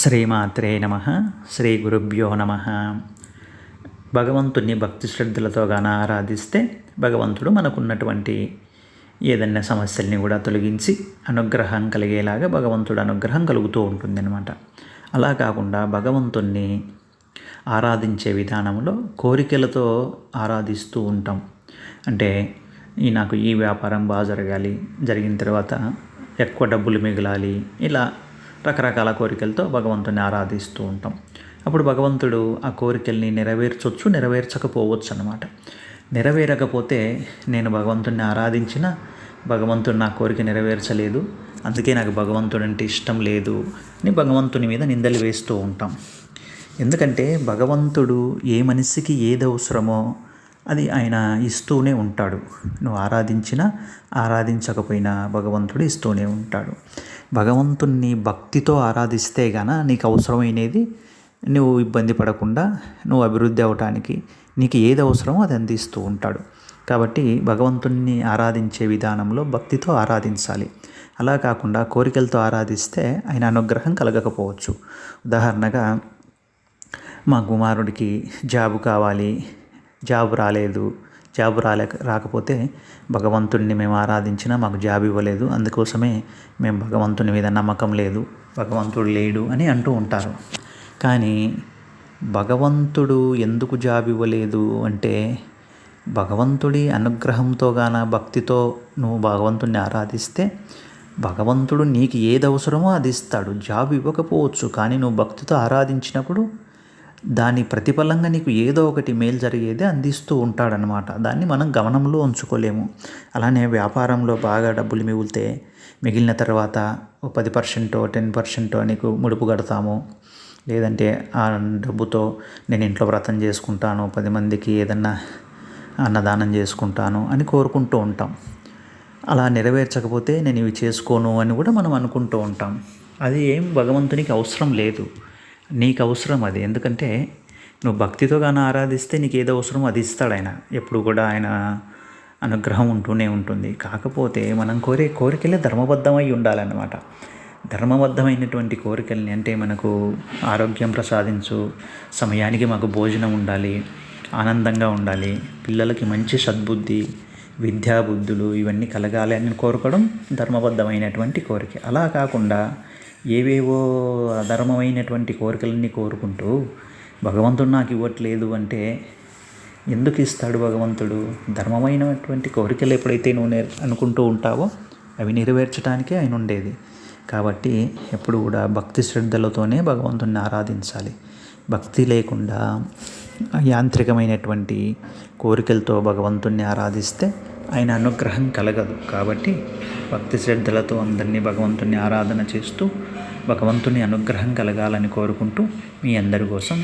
శ్రీమాత్రే నమ. శ్రీ గురుభ్యో నమ. భగవంతుని భక్తి శ్రద్ధలతో గాన ఆరాధిస్తే భగవంతుడు మనకున్నటువంటి ఏదైనా సమస్యల్ని కూడా తొలగించి అనుగ్రహం కలిగేలాగా భగవంతుడు అనుగ్రహం కలుగుతూ ఉంటుందన్నమాట. అలా కాకుండా భగవంతుణ్ణి ఆరాధించే విధానంలో కోరికలతో ఆరాధిస్తూ ఉంటాం. అంటే నాకు ఈ వ్యాపారం బాగా జరగాలి, జరిగిన తర్వాత ఎక్కువ డబ్బులు మిగలాలి, ఇలా రకరకాల కోరికలతో భగవంతుని ఆరాధిస్తూ ఉంటాం. అప్పుడు భగవంతుడు ఆ కోరికల్ని నెరవేర్చవచ్చు, నెరవేర్చకపోవచ్చు అన్నమాట. నెరవేరకపోతే నేను భగవంతుడిని ఆరాధించిన భగవంతుడు నా కోరిక నెరవేర్చలేదు, అందుకే నాకు భగవంతుడు అంటే ఇష్టం లేదు అని భగవంతుని మీద నిందలు వేస్తూ ఉంటాం. ఎందుకంటే భగవంతుడు ఏ మనిషికి ఏది అవసరమో అది ఆయన ఇస్తూనే ఉంటాడు. నువ్వు ఆరాధించినా ఆరాధించకపోయినా భగవంతుడు ఇస్తూనే ఉంటాడు. భగవంతుణ్ణి భక్తితో ఆరాధిస్తే గాన నీకు అవసరమైనది నువ్వు ఇబ్బంది పడకుండా నువ్వు అభివృద్ధి అవటానికి నీకు ఏది అవసరమో అది అందిస్తూ ఉంటాడు. కాబట్టి భగవంతుణ్ణి ఆరాధించే విధానంలో భక్తితో ఆరాధించాలి. అలా కాకుండా కోరికలతో ఆరాధిస్తే ఆయన అనుగ్రహం కలగకపోవచ్చు. ఉదాహరణగా మా కుమారుడికి జాబు కావాలి, జాబు రాకపోతే భగవంతుడిని మేము ఆరాధించినా మాకు జాబ్ ఇవ్వలేదు, అందుకోసమే మేము భగవంతుని మీద నమ్మకం లేదు, భగవంతుడు లేడు అని అంటూ ఉంటారు. కానీ భగవంతుడు ఎందుకు జాబ్ ఇవ్వలేదు అంటే భగవంతుడి అనుగ్రహంతో గాన భక్తితో నువ్వు భగవంతుడిని ఆరాధిస్తే భగవంతుడు నీకు ఏది అవసరమో అది ఇస్తాడు. జాబ్ ఇవ్వకపోవచ్చు, కానీ నువ్వు భక్తితో ఆరాధించినప్పుడు దాని ప్రతిఫలంగా నీకు ఏదో ఒకటి మేలు జరిగేదే అందిస్తూ ఉంటాడనమాట. దాన్ని మనం గమనంలో ఉంచుకోలేము. అలానే వ్యాపారంలో బాగా డబ్బులు మిగిలిన తర్వాత 10%, 10% నీకు ముడుపు కడతాము. లేదంటే ఆ డబ్బుతో నేను ఇంట్లో వ్రతం చేసుకుంటాను, 10 మందికి ఏదన్నా అన్నదానం చేసుకుంటాను అని కోరుకుంటూ ఉంటాం. అలా నెరవేర్చకపోతే నేను ఇవి చేసుకోను అని కూడా మనం అనుకుంటూ ఉంటాం. అది ఏం భగవంతునికి అవసరం లేదు, నీకు అవసరం అది. ఎందుకంటే నువ్వు భక్తితో గాన ఆరాధిస్తే నీకు ఏదో అవసరమో అది ఇస్తాడు ఆయన. ఎప్పుడు కూడా ఆయన అనుగ్రహం ఉంటూనే ఉంటుంది. కాకపోతే మనం కోరే కోరికలే ధర్మబద్ధమై ఉండాలన్నమాట. ధర్మబద్ధమైనటువంటి కోరికల్ని అంటే మనకు ఆరోగ్యం ప్రసాదించు, సమయానికి మాకు భోజనం ఉండాలి, ఆనందంగా ఉండాలి, పిల్లలకి మంచి సద్బుద్ధి, విద్యాబుద్ధులు ఇవన్నీ కలగాలి అని కోరుకోవడం ధర్మబద్ధమైనటువంటి కోరిక. అలా కాకుండా ఏవేవో అధర్మమైనటువంటి కోరికలన్నీ కోరుకుంటూ భగవంతుడు నాకు ఇవ్వట్లేదు అంటే ఎందుకు ఇస్తాడు భగవంతుడు? ధర్మమైనటువంటి కోరికలు ఎప్పుడైతే నువ్వు అనుకుంటూ ఉంటావో అవి నెరవేర్చడానికే ఆయన ఉండేది. కాబట్టి ఎప్పుడు కూడా భక్తి శ్రద్ధలతోనే భగవంతుడిని ఆరాధించాలి. భక్తి లేకుండా యాంత్రికమైనటువంటి కోరికలతో భగవంతుణ్ణి ఆరాధిస్తే ఆయన అనుగ్రహం కలగదు. కాబట్టి భక్తి శ్రద్ధలతో అందరినీ భగవంతుని ఆరాధన చేస్తూ భగవంతుని అనుగ్రహం కలగాలని కోరుకుంటూ మీ అందరి కోసం